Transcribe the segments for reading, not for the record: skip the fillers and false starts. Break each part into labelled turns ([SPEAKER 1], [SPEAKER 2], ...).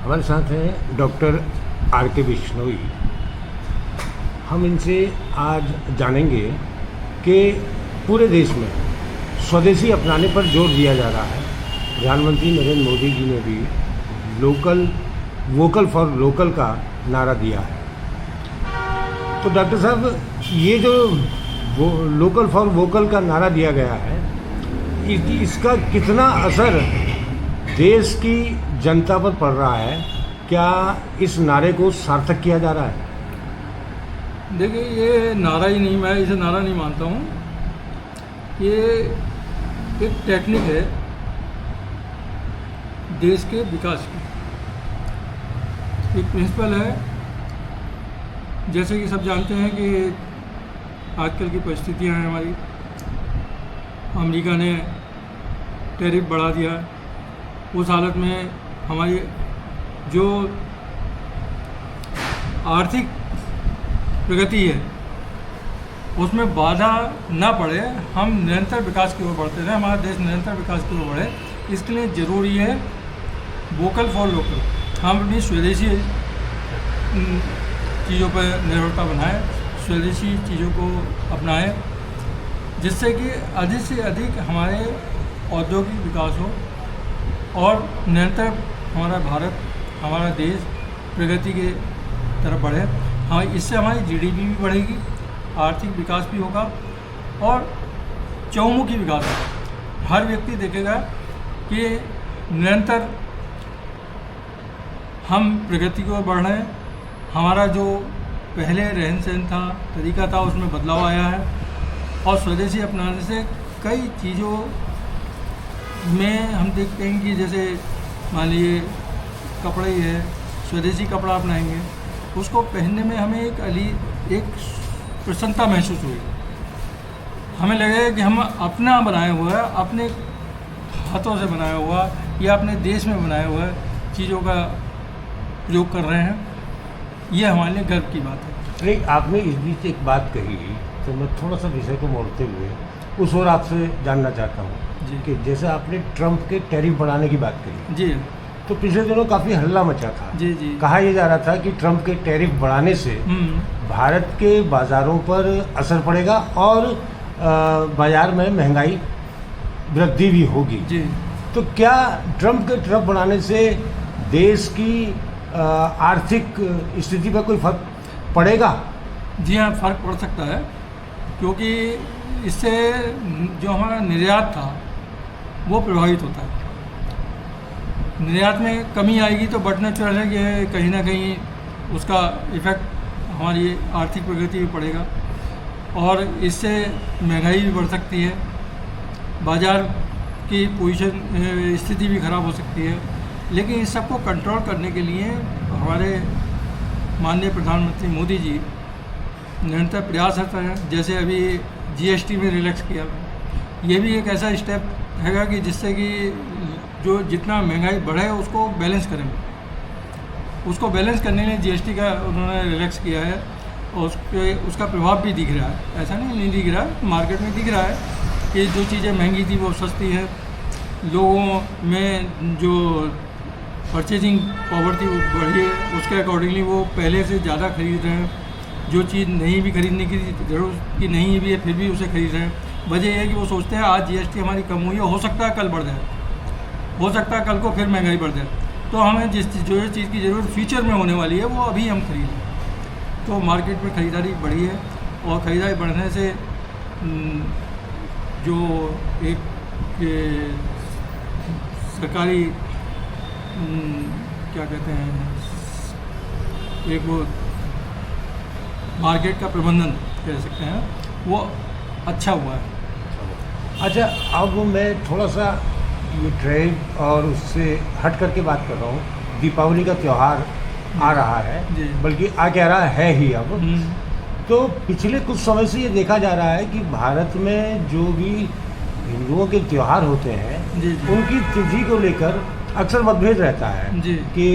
[SPEAKER 1] हमारे साथ हैं डॉक्टर आर के बिश्नोई। हम इनसे आज जानेंगे कि पूरे देश में स्वदेशी अपनाने पर जोर दिया जा रहा है। प्रधानमंत्री नरेंद्र मोदी जी ने भी वोकल फॉर लोकल का नारा दिया है। तो डॉक्टर साहब, ये जो लोकल फॉर वोकल का नारा दिया गया है, इसका कितना असर देश की जनता पर पड़ रहा है? क्या इस नारे को सार्थक किया जा रहा है?
[SPEAKER 2] देखिए, ये नारा ही नहीं, मैं इसे नारा नहीं मानता हूँ। ये एक टेक्निक है देश के विकास की, एक प्रिंसिपल है। जैसे कि सब जानते हैं कि आजकल की परिस्थितियाँ हैं हमारी, अमेरिका ने टैरिफ बढ़ा दिया है। उस हालत में हमारी जो आर्थिक प्रगति है उसमें बाधा ना पड़े, हम निरंतर विकास की ओर बढ़ते रहें, हमारा देश निरंतर विकास की ओर बढ़े। इसके लिए ज़रूरी है वोकल फॉर लोकल। हम अपनी स्वदेशी चीज़ों पर निर्भरता बनाएं, स्वदेशी चीज़ों को अपनाएं, जिससे कि अधिक से अधिक हमारे औद्योगिक विकास हो और निरंतर हमारा भारत, हमारा देश प्रगति के तरफ बढ़े। हाँ, इससे हमारी जीडीपी भी बढ़ेगी, आर्थिक विकास भी होगा और चहुमुखी विकास होगा। हर व्यक्ति देखेगा कि निरंतर हम प्रगति की ओर बढ़ रहे हैं। हमारा जो पहले रहन सहन था, तरीका था, उसमें बदलाव आया है और स्वदेशी अपनाने से कई चीज़ों में हम देखते हैं कि जैसे मान लीजिए कपड़े ही है, स्वदेशी कपड़ा अपनाएंगे, उसको पहनने में हमें एक प्रसन्नता महसूस हुई। हमें लगेगा कि हम अपना बनाया हुआ है, अपने हाथों से बनाया हुआ या अपने देश में बनाया हुआ चीज़ों का प्रयोग कर रहे हैं। ये हमारे लिए गर्व की बात है।
[SPEAKER 1] नहीं, आपने इस बीच एक बात कही तो मैं थोड़ा सा विषय को मोड़ते हुए उस ओर आपसे जानना चाहता हूँ कि जैसे आपने ट्रंप के टैरिफ बढ़ाने की बात कही
[SPEAKER 2] जी,
[SPEAKER 1] तो पिछले दिनों काफ़ी हल्ला मचा था।
[SPEAKER 2] जी जी।
[SPEAKER 1] कहा यह जा रहा था कि ट्रंप के टैरिफ बढ़ाने से भारत के बाज़ारों पर असर पड़ेगा और बाज़ार में महंगाई वृद्धि भी होगी।
[SPEAKER 2] जी।
[SPEAKER 1] तो क्या ट्रंप के टैरिफ बढ़ाने से देश की आर्थिक स्थिति पर कोई फर्क पड़ेगा?
[SPEAKER 2] जी हाँ, फ़र्क पड़ सकता है, क्योंकि इससे जो हमारा निर्यात था वो प्रभावित होता है। निर्यात में कमी आएगी तो बट नेचुरल है कि कहीं ना कहीं उसका इफ़ेक्ट हमारी आर्थिक प्रगति भी पड़ेगा और इससे महंगाई भी बढ़ सकती है, बाज़ार की पोजीशन स्थिति भी ख़राब हो सकती है। लेकिन इस सबको कंट्रोल करने के लिए हमारे माननीय प्रधानमंत्री मोदी जी निरंतर प्रयासरत हैं। जैसे अभी जीएसटी में रिलैक्स किया, ये भी एक ऐसा स्टेप हैगा कि जिससे कि जो जितना महंगाई बढ़े उसको बैलेंस करें। उसको बैलेंस करने के लिए जीएसटी का उन्होंने रिलैक्स किया है और उसका प्रभाव भी दिख रहा है। ऐसा नहीं दिख रहा है, मार्केट में दिख रहा है कि जो चीज़ें महंगी थी वो सस्ती है। लोगों में जो परचेजिंग पावर थी वो बढ़ी है, उसके अकॉर्डिंगली वो पहले से ज़्यादा खरीद रहे हैं। जो चीज़ नहीं भी खरीदने की ज़रूरत की नहीं भी है फिर भी उसे खरीद रहे हैं। वजह यह है कि वो सोचते हैं आज जीएसटी हमारी कम हुई है, हो सकता है कल बढ़ जाए, हो सकता है कल को फिर महंगाई बढ़ जाए, तो हमें जो चीज़ की ज़रूरत फ्यूचर में होने वाली है वो अभी हम खरीदें। तो मार्केट में ख़रीदारी बढ़ी है और ख़रीदारी बढ़ने से जो एक सरकारी क्या कहते हैं, एक वो मार्केट का प्रबंधन कह सकते हैं, वो अच्छा हुआ है।
[SPEAKER 1] अच्छा, अब मैं थोड़ा सा ये ट्रेड और उससे हट करके बात कर रहा हूँ। दीपावली का त्यौहार आ रहा है, बल्कि आ क्या रहा है ही अब। तो पिछले कुछ समय से ये देखा जा रहा है कि भारत में जो भी हिंदुओं के त्यौहार होते हैं उनकी तिथि को लेकर अक्सर मतभेद रहता है कि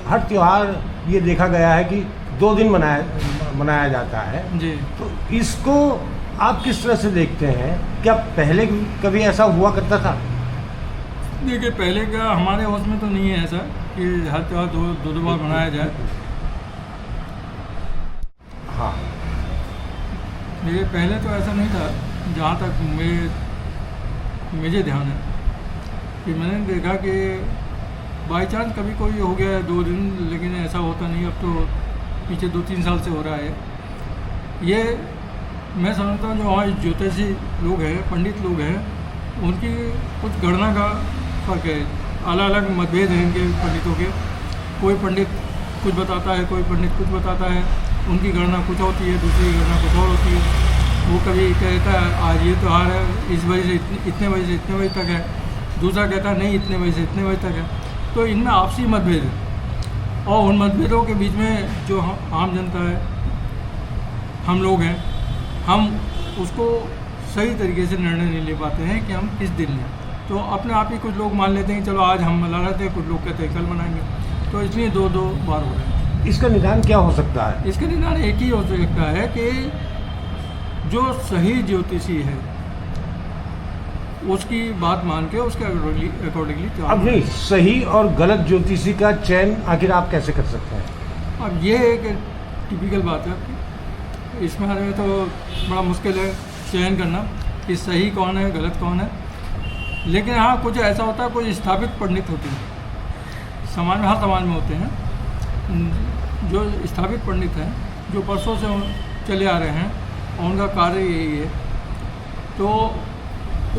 [SPEAKER 1] हर त्यौहार ये देखा गया है कि 2 दिन मनाया जाता है। तो इसको आप किस तरह से देखते हैं? क्या पहले कभी ऐसा हुआ करता था?
[SPEAKER 2] देखिए, पहले का हमारे होश में तो नहीं है ऐसा, कि हर त्यौहार दो बार मनाया जाए।
[SPEAKER 1] हाँ,
[SPEAKER 2] मेरे पहले तो ऐसा नहीं था, जहाँ तक मुझे ध्यान है कि मैंने देखा कि बाई चांस कभी कोई हो गया 2 दिन, लेकिन ऐसा होता नहीं। अब तो पीछे 2-3 साल से हो रहा है ये। मैं समझता हूँ जो हमारे ज्योतिषी लोग हैं, पंडित लोग हैं, उनकी कुछ गणना का फ़र्क है। अलग अलग मतभेद हैं इनके पंडितों के। कोई पंडित कुछ बताता है, कोई पंडित कुछ बताता है। उनकी गणना कुछ होती है, दूसरी गणना कुछ और होती है। वो कभी कहता है आज ये त्यौहार है, इस बजे से इतने बजे से इतने बजे तक है। दूसरा कहता है नहीं, इतने बजे से इतने बजे तक है। तो इनमें आपसी मतभेद है, और उन मतभेदों के बीच में जो आम जनता है, हम लोग हैं, हम उसको सही तरीके से निर्णय नहीं ले पाते हैं कि हम किस दिन लें। तो अपने आप ही कुछ लोग मान लेते हैं कि चलो आज हम मना रहे थे, कुछ लोग कहते हैं कल मनाएंगे। तो इसलिए दो बार हो रहे हैं।
[SPEAKER 1] इसका निदान क्या हो सकता है?
[SPEAKER 2] इसका निदान एक ही हो सकता है कि जो सही ज्योतिषी है उसकी बात मान के उसके अकॉर्डिंगली
[SPEAKER 1] अब नहीं, सही और गलत ज्योतिषी का चयन आखिर आप कैसे कर सकते हैं?
[SPEAKER 2] अब ये एक टिपिकल बात है आपकी। इसमें हमें तो बड़ा मुश्किल है चयन करना कि सही कौन है, गलत कौन है। लेकिन हाँ, कुछ ऐसा होता है, कुछ स्थापित पंडित होते हैं समाज में, हर समाज में होते हैं जो स्थापित पंडित हैं, जो वर्षों से चले आ रहे हैं और उनका कार्य यही है। तो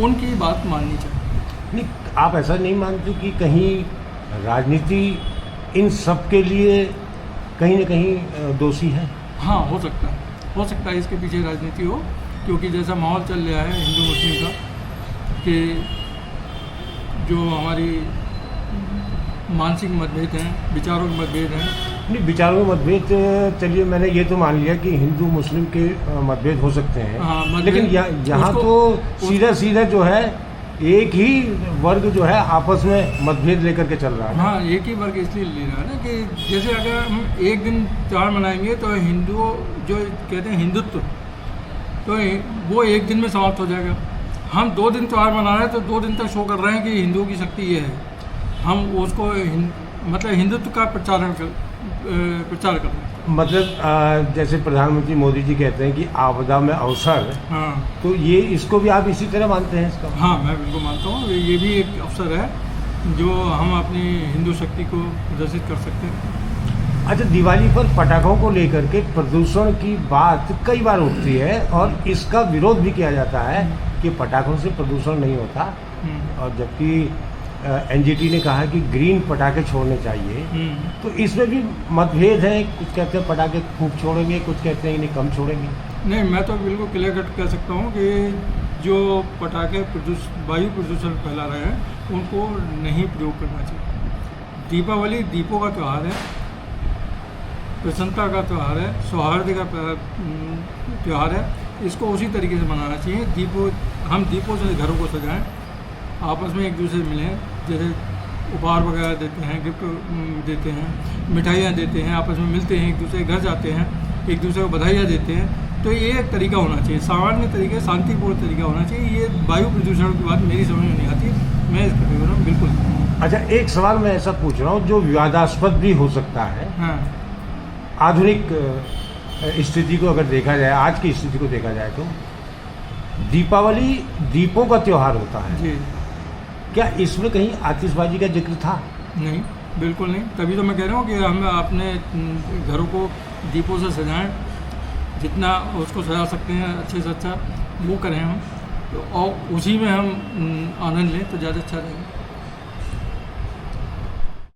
[SPEAKER 2] उनकी बात माननी चाहिए।
[SPEAKER 1] नहीं, आप ऐसा नहीं मानते कि कहीं राजनीति इन सब के लिए कहीं ना कहीं दोषी है?
[SPEAKER 2] हाँ, हो सकता है इसके पीछे राजनीति हो, क्योंकि जैसा माहौल चल रहा है हिंदू मुस्लिम का कि जो हमारी मानसिक मतभेद हैं, विचारों के मतभेद हैं।
[SPEAKER 1] नहीं, विचारों के मतभेद, चलिए मैंने ये तो मान लिया कि हिंदू मुस्लिम के मतभेद हो सकते हैं।
[SPEAKER 2] हाँ,
[SPEAKER 1] लेकिन यहाँ तो सीधा जो है एक ही वर्ग जो है आपस में मतभेद लेकर के चल रहा है।
[SPEAKER 2] हाँ, एक ही वर्ग इसलिए ले रहा है ना कि जैसे अगर हम एक दिन त्यौहार मनाएंगे तो हिंदुओं जो कहते हैं हिंदुत्व, तो वो एक दिन में समाप्त हो जाएगा। हम 2 दिन त्यौहार मना रहे हैं तो 2 दिन तक शो कर रहे हैं कि हिंदुओं की शक्ति ये है। हम उसको मतलब हिंदुत्व का प्रचार कर रहे हैं।
[SPEAKER 1] मतलब जैसे प्रधानमंत्री मोदी जी कहते हैं कि आपदा में अवसर।
[SPEAKER 2] हाँ,
[SPEAKER 1] तो ये इसको भी आप इसी तरह मानते हैं इसका?
[SPEAKER 2] हाँ, मैं बिल्कुल मानता हूँ। ये भी एक अवसर है जो हम अपनी हिंदू शक्ति को प्रदर्शित कर सकते हैं।
[SPEAKER 1] अच्छा, दिवाली पर पटाखों को लेकर के प्रदूषण की बात कई बार उठती है और इसका विरोध भी किया जाता है कि पटाखों से प्रदूषण नहीं होता, और जबकि एनजीटी ने कहा कि ग्रीन पटाखे छोड़ने चाहिए। तो इसमें भी मतभेद है, कुछ कहते हैं पटाखे खूब छोड़ेंगे, कुछ कहते हैं इन्हें कम छोड़ेंगे।
[SPEAKER 2] नहीं, मैं तो बिल्कुल क्लियर कट कह सकता हूँ कि जो पटाखे वायु प्रदूषण फैला रहे हैं उनको नहीं प्रयोग करना चाहिए। दीपावली दीपों का त्यौहार है, प्रसन्नता का त्यौहार है, सौहार्द का त्यौहार है। इसको उसी तरीके से मनाना चाहिए। हम दीपों से घरों को सजाएं, आपस में एक दूसरे से मिलें, जैसे उपहार वगैरह देते हैं, गिफ्ट देते हैं, मिठाइयाँ देते हैं, आपस में मिलते हैं, एक दूसरे के घर जाते हैं, एक दूसरे को बधाइयाँ देते हैं। तो ये एक तरीका होना चाहिए, सामान्य तरीके, शांतिपूर्ण तरीका होना चाहिए। ये वायु प्रदूषण की बात मेरी समझ में नहीं आती, मैं इस करीब हूँ बिल्कुल।
[SPEAKER 1] अच्छा, एक सवाल मैं ऐसा पूछ रहा हूँ जो विवादास्पद भी हो सकता है।
[SPEAKER 2] हाँ,
[SPEAKER 1] आधुनिक स्थिति को अगर देखा जाए, आज की स्थिति को देखा जाए, तो दीपावली दीपों का त्यौहार होता है
[SPEAKER 2] जी।
[SPEAKER 1] क्या इसमें कहीं आतिशबाजी का जिक्र था?
[SPEAKER 2] नहीं, बिल्कुल नहीं। तभी तो मैं कह रहा हूँ कि हम अपने घरों को दीपों से सजाएं, जितना उसको सजा सकते हैं अच्छे से अच्छा वो करें हम, और उसी में हम आनंद लें तो ज़्यादा अच्छा रहेगा।